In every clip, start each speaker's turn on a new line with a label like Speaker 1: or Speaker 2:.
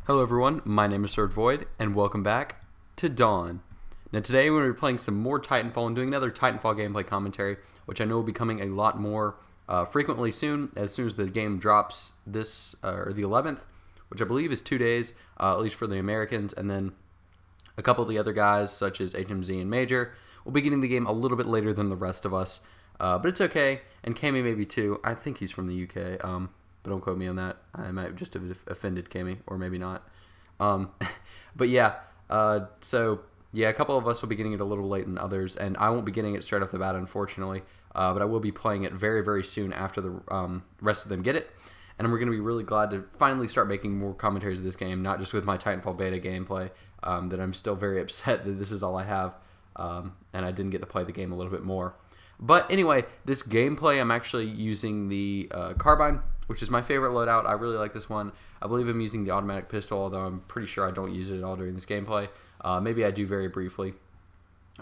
Speaker 1: Hello everyone, my name is Sword Void, and welcome back to Dawn. Now today we're going to be playing some more Titanfall and doing another Titanfall gameplay commentary, which I know will be coming a lot more frequently soon as the game drops this, or the 11th, which I believe is 2 days, at least for the Americans, and then a couple of the other guys, such as HMZ and Major, will be getting the game a little bit later than the rest of us, but it's okay, and Cammy maybe too. I think he's from the UK, but don't quote me on that. I might just have offended Cammy, or maybe not. But yeah, so yeah, a couple of us will be getting it a little late than others, and I won't be getting it straight off the bat, unfortunately. But I will be playing it very, very soon after the rest of them get it. And we're going to be really glad to finally start making more commentaries of this game, not just with my Titanfall beta gameplay, that I'm still very upset that this is all I have, and I didn't get to play the game a little bit more. But anyway, this gameplay, I'm actually using the Carbine, which is my favorite loadout. I really like this one. I believe I'm using the automatic pistol, although I'm pretty sure I don't use it at all during this gameplay. Maybe I do very briefly.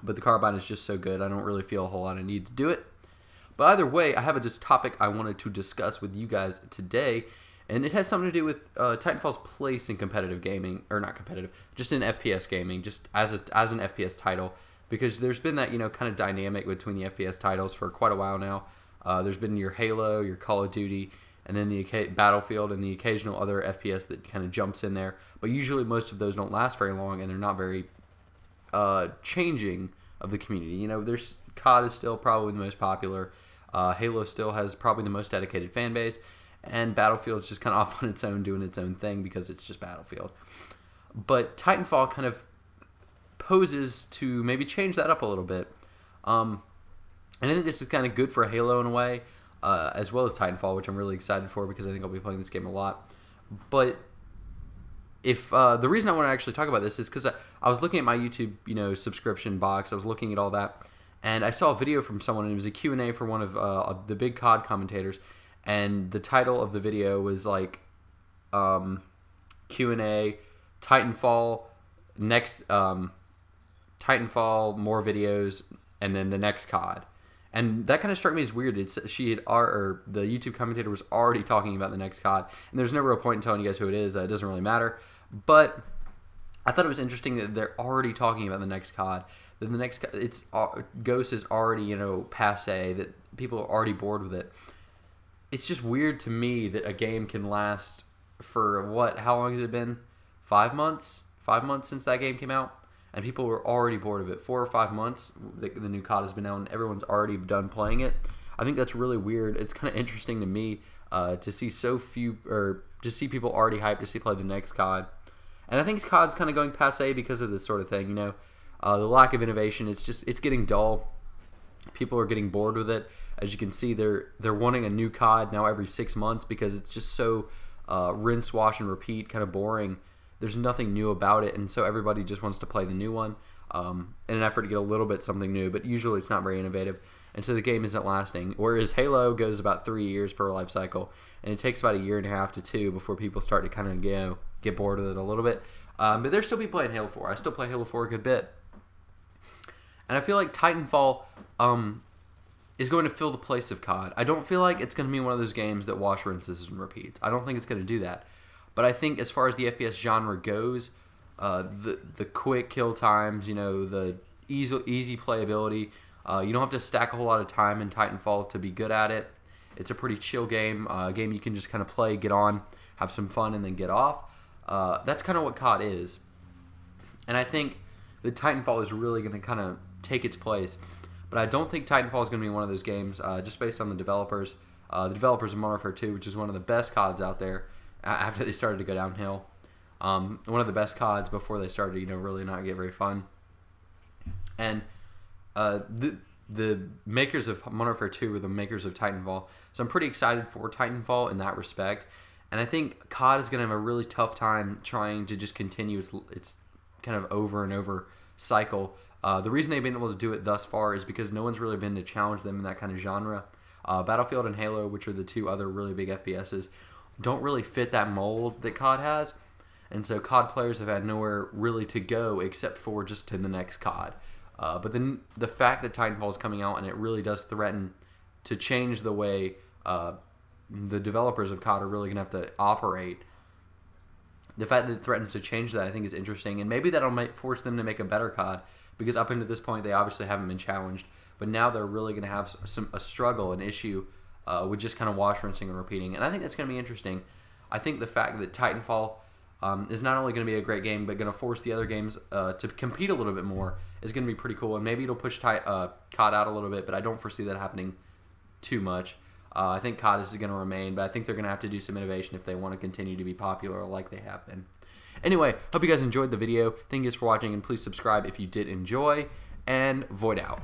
Speaker 1: But the Carbine is just so good, I don't really feel a whole lot of need to do it. But either way, I have a topic I wanted to discuss with you guys today, and it has something to do with Titanfall's place in competitive gaming, or not competitive, just in FPS gaming, just as an FPS title. Because there's been that, kind of dynamic between the FPS titles for quite a while now. There's been your Halo, your Call of Duty, and then the Battlefield, and the occasional other FPS that kind of jumps in there. But usually most of those don't last very long, and they're not very changing of the community. There's COD is still probably the most popular. Halo still has probably the most dedicated fan base, and Battlefield's just kind of off on its own, doing its own thing because it's just Battlefield. But Titanfall kind of poses to maybe change that up a little bit. And I think this is kind of good for Halo in a way, as well as Titanfall, which I'm really excited for because I think I'll be playing this game a lot. But if the reason I want to actually talk about this is because I was looking at my YouTube, subscription box. I was looking at all that, and I saw a video from someone, and it was a Q&A for one of the big COD commentators, and the title of the video was like Q&A, Titanfall, next Titanfall, more videos, and then the next COD. And that kind of struck me as weird. The YouTube commentator was already talking about the next COD, and there's no real point in telling you guys who it is. It doesn't really matter. But I thought it was interesting that they're already talking about the next COD. That the next Ghost is already passe. That people are already bored with it. It's just weird to me that a game can last for what? How long has it been? 5 months? 5 months since that game came out. And people were already bored of it. 4 or 5 months, the new COD has been out, and everyone's already done playing it. I think that's really weird. It's kind of interesting to me to see so few, or to see people already hyped to see play the next COD. And I think COD's kind of going passe because of this sort of thing. The lack of innovation. It's getting dull. People are getting bored with it. As you can see, they're wanting a new COD now every 6 months because it's just so rinse, wash, and repeat, kind of boring. There's nothing new about it, and so everybody just wants to play the new one in an effort to get a little bit something new, but usually it's not very innovative, and so the game isn't lasting. Whereas Halo goes about 3 years per life cycle, and it takes about 1.5 years to 2 before people start to kind of get bored with it a little bit. But there's still people playing Halo 4. I still play Halo 4 a good bit. And I feel like Titanfall is going to fill the place of COD. I don't feel like it's going to be one of those games that wash, rinses, and repeats. I don't think it's going to do that. But I think as far as the FPS genre goes, the quick kill times, the easy playability, you don't have to stack a whole lot of time in Titanfall to be good at it. It's a pretty chill game, a game you can just kind of play, get on, have some fun, and then get off. That's kind of what COD is. And I think that Titanfall is really going to kind of take its place. But I don't think Titanfall is going to be one of those games, just based on the developers. The developers of Modern Warfare 2, which is one of the best CODs out there, after they started to go downhill. One of the best CODs before they started, really not get very fun. And the makers of Modern Warfare 2 were the makers of Titanfall. So I'm pretty excited for Titanfall in that respect. And I think COD is going to have a really tough time trying to just continue its kind of over and over cycle. The reason they've been able to do it thus far is because no one's really been to challenge them in that kind of genre. Battlefield and Halo, which are the two other really big FPSs, don't really fit that mold that COD has, and so COD players have had nowhere really to go except for just to the next COD. But then the fact that Titanfall is coming out and it really does threaten to change the way the developers of COD are really going to have to operate The fact that it threatens to change that, I think, is interesting, and maybe that'll might force them to make a better COD, because up until this point they obviously haven't been challenged, but now they're really going to have a struggle, an issue with just kind of wash, rinsing, and repeating, and I think that's going to be interesting. I think the fact that Titanfall is not only going to be a great game, but going to force the other games to compete a little bit more is going to be pretty cool, and maybe it'll push COD out a little bit, but I don't foresee that happening too much. I think COD is going to remain, but I think they're going to have to do some innovation if they want to continue to be popular like they have been. Anyway, hope you guys enjoyed the video. Thank you guys for watching, and please subscribe if you did enjoy, and Void out.